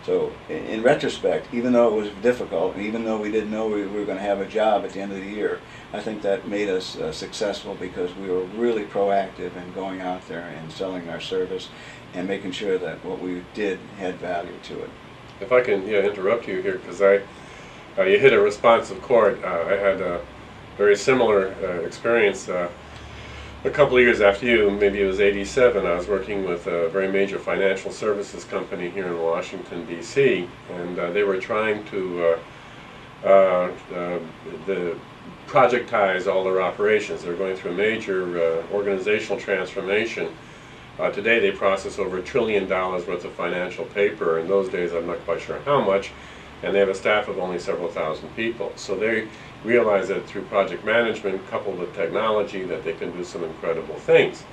So in retrospect, even though it was difficult, and even though we didn't know we were going to have a job at the end of the year, I think that made us successful because we were really proactive in going out there and selling our service and making sure that what we did had value to it. if I can interrupt you here, because you hit a responsive chord. I had a very similar experience. a couple of years after you, maybe it was '87, I was working with a very major financial services company here in Washington, D.C., and they were trying to projectize all their operations. They're going through a major organizational transformation. Today they process over $1 trillion worth of financial paper. In those days I'm not quite sure how much, and they have a staff of only several thousand people. So they realize that through project management coupled with technology that they can do some incredible things.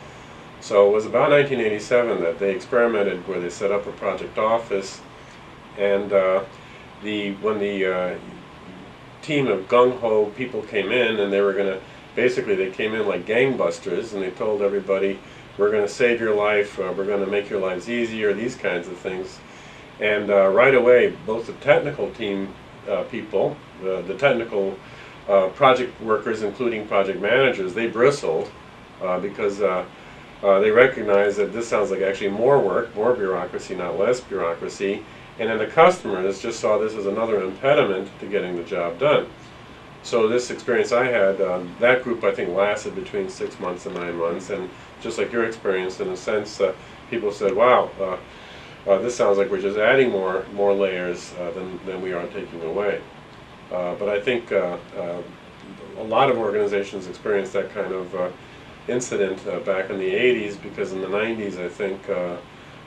So it was about 1987 that they experimented where they set up a project office, and when the team of gung-ho people came in, and they were going to, basically they came in like gangbusters, and they told everybody, we're going to save your life, we're going to make your lives easier, these kinds of things. And right away, both the technical team people, the technical project workers, including project managers, they bristled because they recognized that this sounds like actually more work, more bureaucracy, not less bureaucracy. And then the customers just saw this as another impediment to getting the job done. So this experience I had, that group I think lasted between 6 months and 9 months, and just like your experience, in a sense, people said, wow, this sounds like we're just adding more layers than we are taking away. But I think a lot of organizations experienced that kind of incident back in the 80s, because in the 90s I think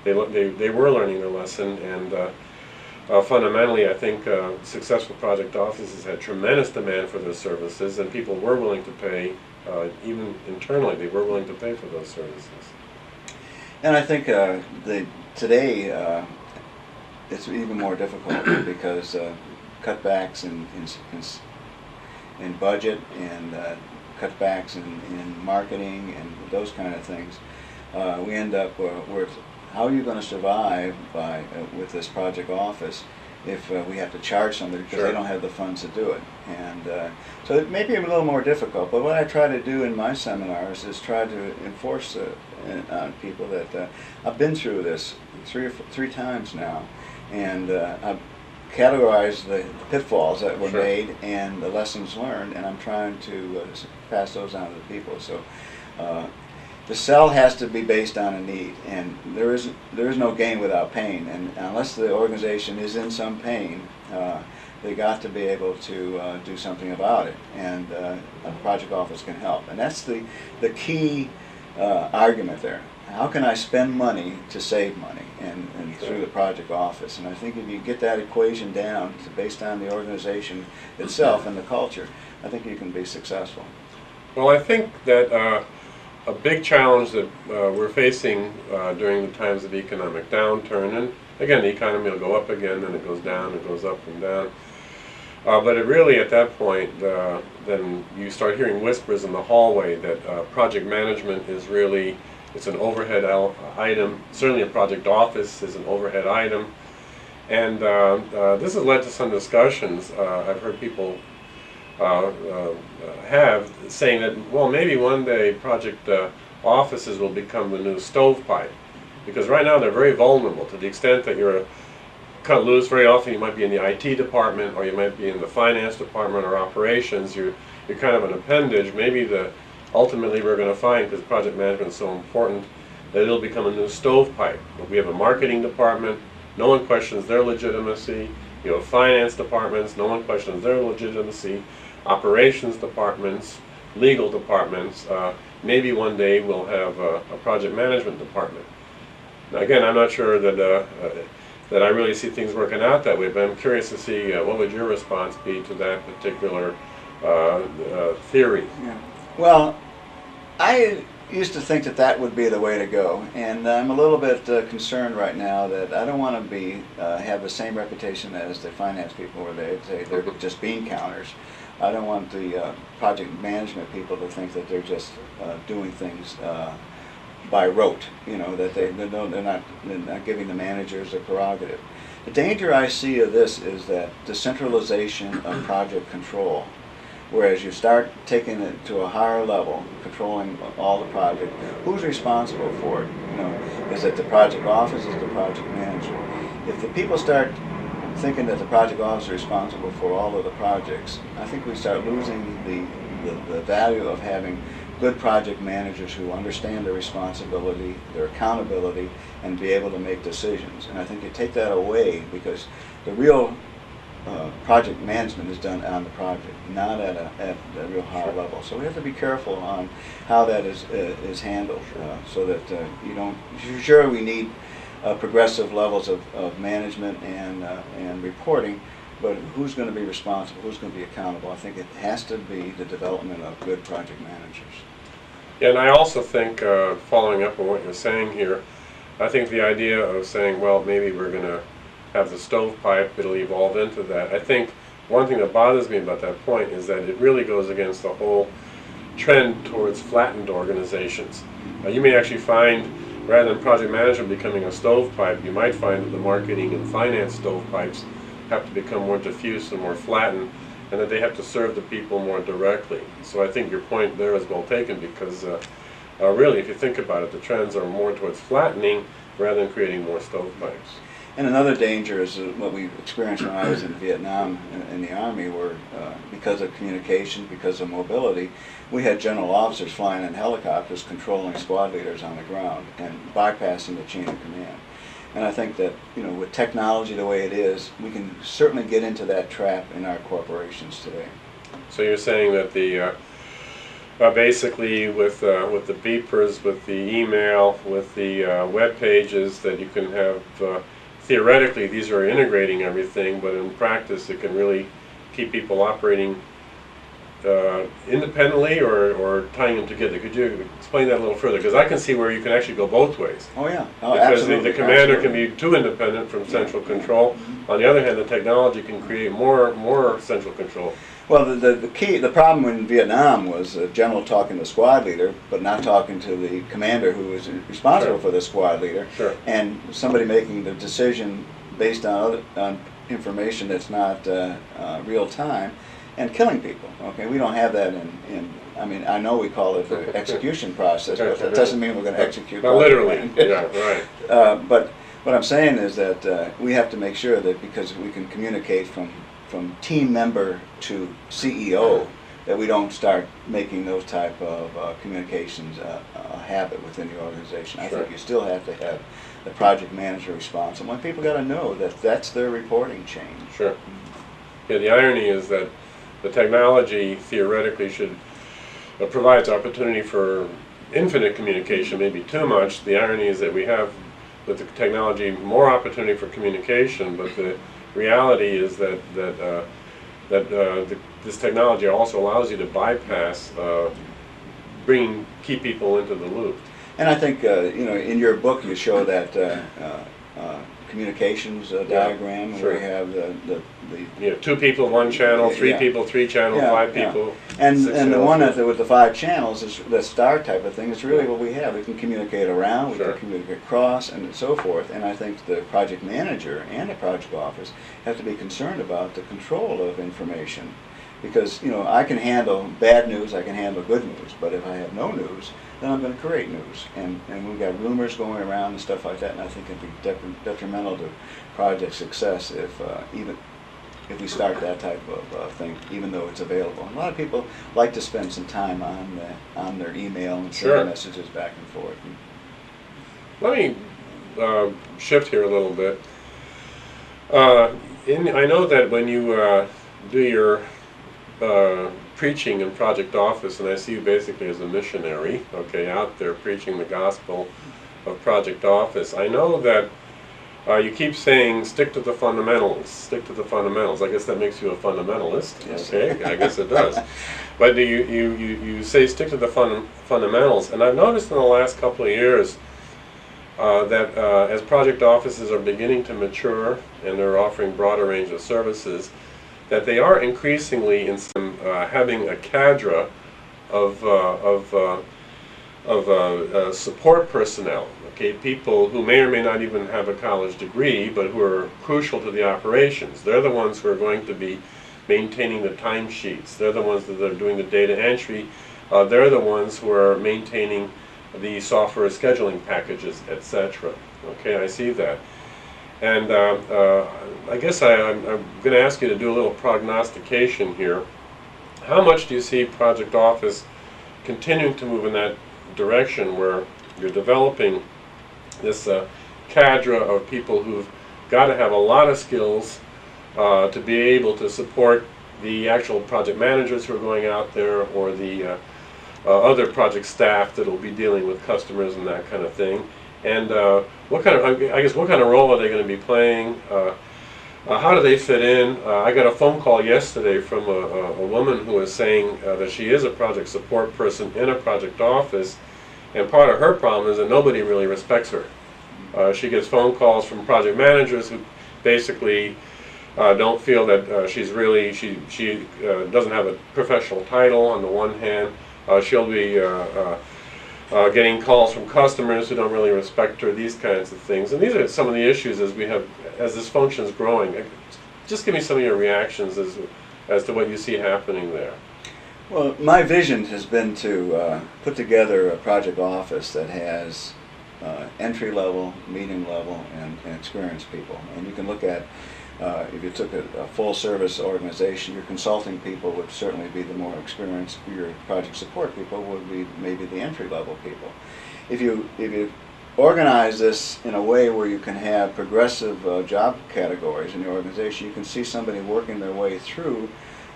they were learning their lesson, and fundamentally I think successful project offices had tremendous demand for their services, and people were willing to pay, even internally they were willing to pay for those services. And I think today it's even more difficult because cutbacks in budget and cutbacks in marketing and those kind of things, we end up with how are you going to survive with this project office if we have to charge somebody because Sure. they don't have the funds to do it. And so it may be a little more difficult, but what I try to do in my seminars is try to enforce on people that I've been through this three times now, and I've categorized the pitfalls that were Sure. made and the lessons learned, and I'm trying to pass those on to the people. So the sell has to be based on a need, and there is no gain without pain, and unless the organization is in some pain, they got to be able to do something about it, and a project office can help. And that's the key argument there. How can I spend money to save money, and through the project office? And I think if you get that equation down based on the organization itself and the culture, I think you can be successful. Well, I think that a big challenge that we're facing during the times of economic downturn, and again the economy will go up again, then it goes down, it goes up and down, but it really at that point then you start hearing whispers in the hallway that project management is really, it's an overhead item. Certainly a project office is an overhead item, and this has led to some discussions I've heard people have, saying that, well, maybe one day project offices will become the new stovepipe, because right now they're very vulnerable to the extent that you're cut loose. Very often you might be in the IT department, or you might be in the finance department or operations. You're kind of an appendage. Maybe ultimately we're going to find, because project management is so important, that it'll become a new stovepipe. But we have a marketing department, no one questions their legitimacy. You have finance departments, no one questions their legitimacy. Operations departments, legal departments. Maybe one day we'll have a project management department. Now again, I'm not sure that I really see things working out that way, but I'm curious to see what would your response be to that particular theory. Yeah. Well, I used to think that would be the way to go, and I'm a little bit concerned right now that I don't want to have the same reputation as the finance people, where they say they're just bean counters. I don't want the project management people to think that they're just doing things by rote. You know, that they're not giving the managers a prerogative. The danger I see of this is that the centralization of project control. Whereas you start taking it to a higher level, controlling all the project, who's responsible for it? You know, is it the project office? Is it the project manager? If the people start thinking that the project office is responsible for all of the projects, I think we start losing the value of having good project managers who understand their responsibility, their accountability, and be able to make decisions. And I think you take that away because the real project management is done on the project, not at a real high level. So we have to be careful on how that is handled, so that you don't. Sure, we need progressive levels of management and reporting, but who's going to be responsible? Who's going to be accountable? I think it has to be the development of good project managers. Yeah, and I also think, following up on what you're saying here, I think the idea of saying, well, maybe we're going to have the stovepipe, it'll evolve into that. I think one thing that bothers me about that point is that it really goes against the whole trend towards flattened organizations. You may actually find, rather than project management becoming a stovepipe, you might find that the marketing and finance stovepipes have to become more diffuse and more flattened, and that they have to serve the people more directly. So I think your point there is well taken, because really, if you think about it, the trends are more towards flattening rather than creating more stovepipes. And another danger is what we experienced when I was in Vietnam in the Army, where because of communication, because of mobility, we had general officers flying in helicopters controlling squad leaders on the ground and bypassing the chain of command. And I think that, with technology the way it is, we can certainly get into that trap in our corporations today. So you're saying that the basically with the beepers, with the email, with the web pages, that you can have theoretically these are integrating everything, but in practice it can really keep people operating independently or tying them together. Could you explain that a little further? Because I can see where you can actually go both ways. Oh yeah, oh, because absolutely. The commander absolutely. can be too independent from central control. On the other hand, the technology can create more central control. Well, the problem in Vietnam was a general talking to the squad leader, but not talking to the commander who was responsible for the squad leader, and somebody making the decision based on information that's not real time, and killing people. Okay, we don't have that in. I mean, I know we call it the execution process, but that doesn't mean we're going to execute. Not literally. Yeah, right. But what I'm saying is that we have to make sure that, because we can communicate from team member to CEO, that we don't start making those type of communications a habit within the organization. I think you still have to have the project manager responsible, and people got to know that that's their reporting chain. Sure. Yeah, the irony is that the technology theoretically provides opportunity for infinite communication, maybe too much. The irony is that we have, with the technology, more opportunity for communication, but the reality is that this technology also allows you to bypass bringing key people into the loop. And I think in your book you show that communications diagram where you have the 2 people 1 channel, 3 people 3 channel, 5 people. And the one with the 5 channels is the star type of thing. It's really what we have. We can communicate around, we can communicate across, and so forth. And I think the project manager and the project office have to be concerned about the control of information, because I can handle bad news, I can handle good news, but if I have no news, then I'm going to create news, and we've got rumors going around and stuff like that, and I think it'd be detrimental to project success if we start that type of thing, even though it's available. And a lot of people like to spend some time on their email and send messages back and forth. Let me shift here a little bit. I know that when you do your preaching in Project Office, and I see you basically as a missionary, out there preaching the gospel of Project Office. I know that you keep saying, stick to the fundamentals, stick to the fundamentals. I guess that makes you a fundamentalist, I guess it does. But you say stick to the fundamentals, and I've noticed in the last couple of years that as project offices are beginning to mature and they're offering broader range of services, that they are increasingly having a cadre of support personnel, people who may or may not even have a college degree, but who are crucial to the operations. They're the ones who are going to be maintaining the timesheets. They're the ones that are doing the data entry. They're the ones who are maintaining the software scheduling packages, etc. I see that. And I guess I'm going to ask you to do a little prognostication here. How much do you see Project Office continuing to move in that direction where you're developing this cadre of people who've got to have a lot of skills to be able to support the actual project managers who are going out there, or the other project staff that will be dealing with customers and that kind of thing. And what kind of, I guess, what kind of role are they going to be playing? How do they fit in? I got a phone call yesterday from a woman who was saying that she is a project support person in a project office, and part of her problem is that nobody really respects her. She gets phone calls from project managers who basically don't feel that she's really, she doesn't have a professional title on the one hand. She'll be getting calls from customers who don't really respect her, these kinds of things. And these are some of the issues as this function is growing. Just give me some of your reactions as to what you see happening there. Well, my vision has been to put together a project office that has entry level, medium level, and experienced people. And you can look at, if you took a full service organization, your consulting people would certainly be the more experienced. Your project support people would be maybe the entry level people. If you organize this in a way where you can have progressive job categories in your organization, you can see somebody working their way through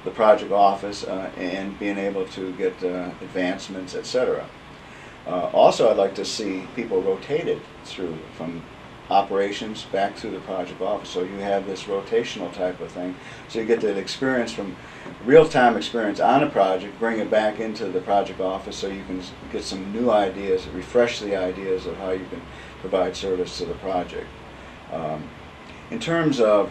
the project office and being able to get advancements, etc. Also, I'd like to see people rotated through from operations back through the project office, so you have this rotational type of thing, so you get that experience from real-time experience on a project, bring it back into the project office so you can get some new ideas, refresh the ideas of how you can provide service to the project. In terms of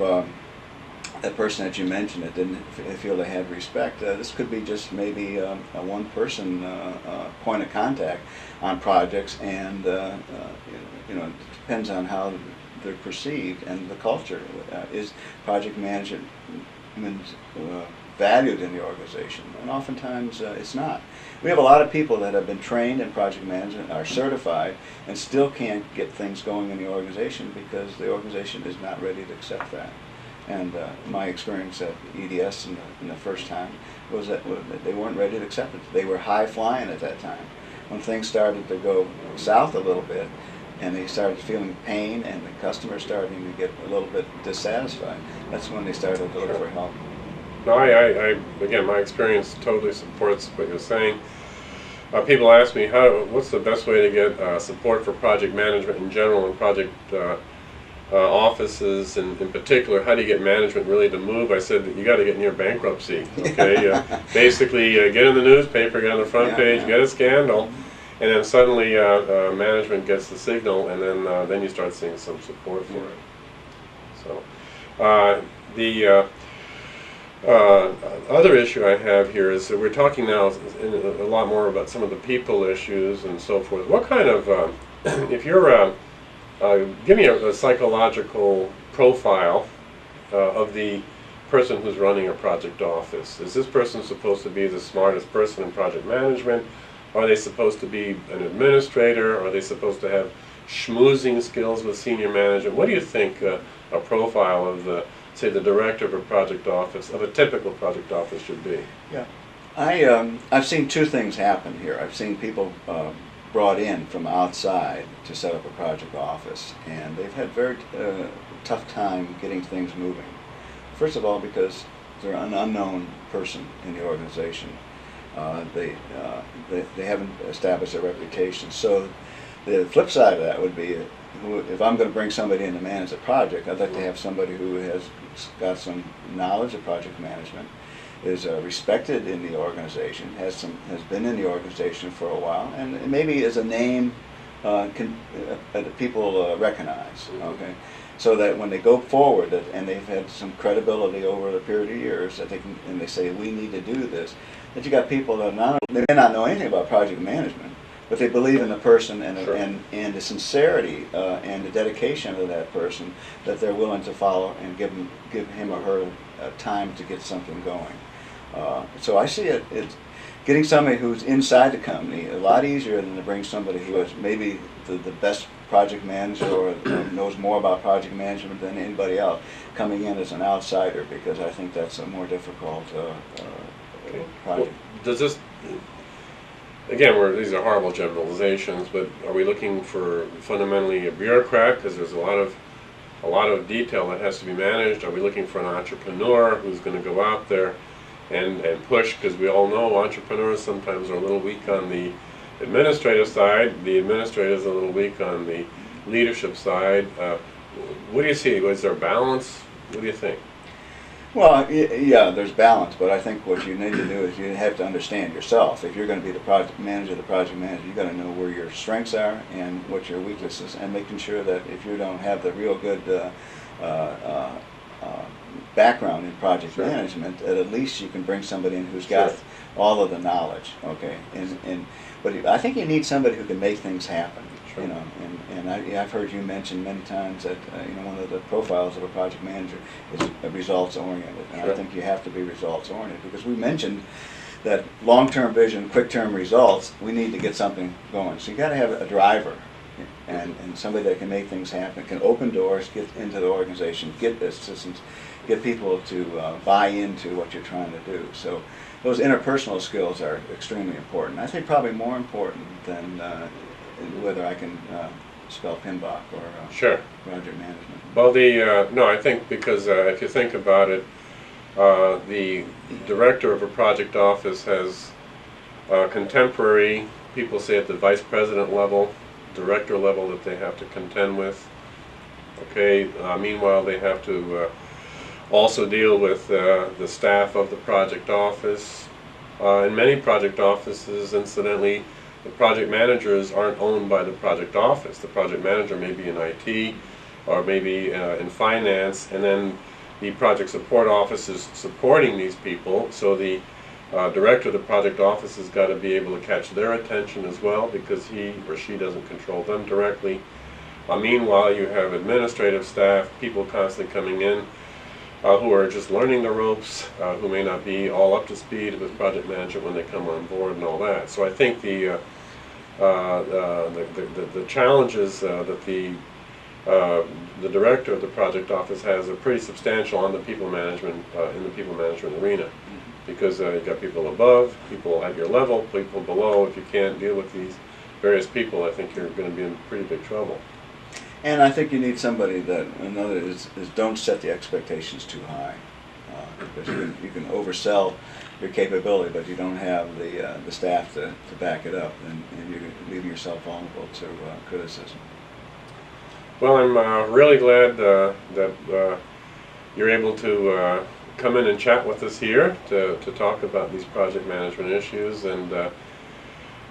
that person that you mentioned that didn't feel they had respect, this could be just maybe a one-person point of contact on projects, and you know, it depends on how they're perceived and the culture. Is project management valued in the organization? And oftentimes it's not. We have a lot of people that have been trained in project management, are certified, and still can't get things going in the organization because the organization is not ready to accept that. And my experience at EDS in the first time was that they weren't ready to accept it. They were high flying at that time. When things started to go south a little bit, and they started feeling pain, and the customers starting to get a little bit dissatisfied, that's when they started to look for help. No, I again, my experience totally supports what you're saying. People ask me, what's the best way to get support for project management in general and project offices, and in particular, how do you get management really to move? I said that you got to get near bankruptcy. Okay, basically get in the newspaper, get on the front page, get a scandal, and then suddenly management gets the signal, and then you start seeing some support for it. So the other issue I have here is that we're talking now a lot more about some of the people issues and so forth. What kind of, if you're give me a psychological profile of the person who's running a project office. Is this person supposed to be the smartest person in project management? Are they supposed to be an administrator? Are they supposed to have schmoozing skills with senior management? What do you think a profile of the, say, the director of a project office, of a typical project office should be? Yeah, I've seen two things happen here. I've seen people brought in from outside to set up a project office, and they've had very tough time getting things moving. First of all, because they're an unknown person in the organization. They haven't established a reputation. So the flip side of that would be, if I'm going to bring somebody in to manage a project, I'd like to have somebody who has got some knowledge of project management, is respected in the organization, has been in the organization for a while, and maybe is a name that people recognize. Okay, so that when they go forward and they've had some credibility over the period of years, that they can, and they say we need to do this, that you got people that they may not know anything about project management, but they believe in the person and and the sincerity and the dedication of that person, that they're willing to follow and give him or her time to get something going. So I see it's getting somebody who's inside the company a lot easier than to bring somebody who is maybe the best project manager or knows more about project management than anybody else, coming in as an outsider, because I think that's a more difficult project. Well, does this, again, these are horrible generalizations, but are we looking for fundamentally a bureaucrat because there's a lot of detail that has to be managed? Are we looking for an entrepreneur who's going to go out there and push? Because we all know entrepreneurs sometimes are a little weak on the administrative side. The administrators are a little weak on the leadership side. What do you see? Is there a balance? What do you think? Well, yeah, there's balance, but I think what you need to do is you have to understand yourself. If you're going to be the project manager, you got to know where your strengths are and what your weaknesses, and making sure that if you don't have the real good background in project Sure. management, that at least you can bring somebody in who's got Sure. all of the knowledge. Okay, but I think you need somebody who can make things happen. Sure. You know, I've heard you mention many times that one of the profiles of a project manager is results oriented, and Sure. I think you have to be results oriented because we mentioned that long-term vision, quick-term results. We need to get something going, so you got to have a driver and somebody that can make things happen, can open doors, get into the organization, get assistance, get people to buy into what you're trying to do. So those interpersonal skills are extremely important. I think probably more important than whether I can spell PMBOK or Sure. project management. Well, no, I think because if you think about it, the director of a project office has contemporary people, say at the vice president level, director level, that they have to contend with. Okay. Meanwhile, they have to also deal with the staff of the project office. In many project offices, incidentally, the project managers aren't owned by the project office. The project manager may be in IT or maybe in finance, and then the project support office is supporting these people. So the director of the project office has got to be able to catch their attention as well, because he or she doesn't control them directly. Meanwhile, you have administrative staff, people constantly coming in who are just learning the ropes, who may not be all up to speed with project management when they come on board and all that. So I think the challenges that the director of the project office has are pretty substantial on the people management in the people management arena, because you've got people above, people at your level, people below. If you can't deal with these various people, I think you're going to be in pretty big trouble. And I think you need somebody that is don't set the expectations too high, because you can oversell your capability, but you don't have the staff to back it up, and you're leaving yourself vulnerable to criticism. Well, I'm really glad that you're able to come in and chat with us here to talk about these project management issues, and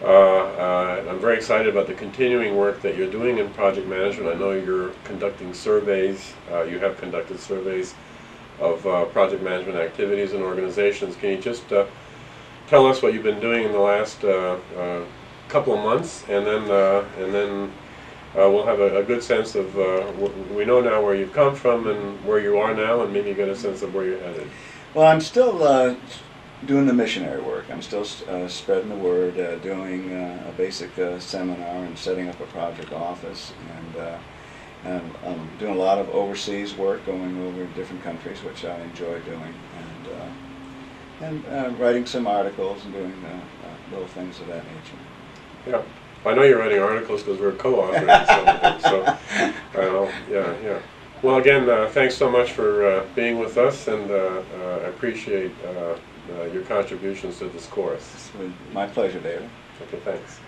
I'm very excited about the continuing work that you're doing in project management. I know you're conducting surveys, you have conducted surveys of project management activities and organizations. Can you just tell us what you've been doing in the last couple of months, and then we'll have a good sense of, we know now where you've come from and where you are now, and maybe get a sense of where you're headed. Well, I'm still doing the missionary work. I'm still spreading the word, doing a basic seminar and setting up a project office, and I'm doing a lot of overseas work, going over different countries, which I enjoy doing, and writing some articles and doing little things of that nature. Yeah. I know you're writing articles because we're co-authoring some of them, so yeah. Well, again, thanks so much for being with us, and I appreciate your contributions to this course. It's been my pleasure, David. Okay, thanks.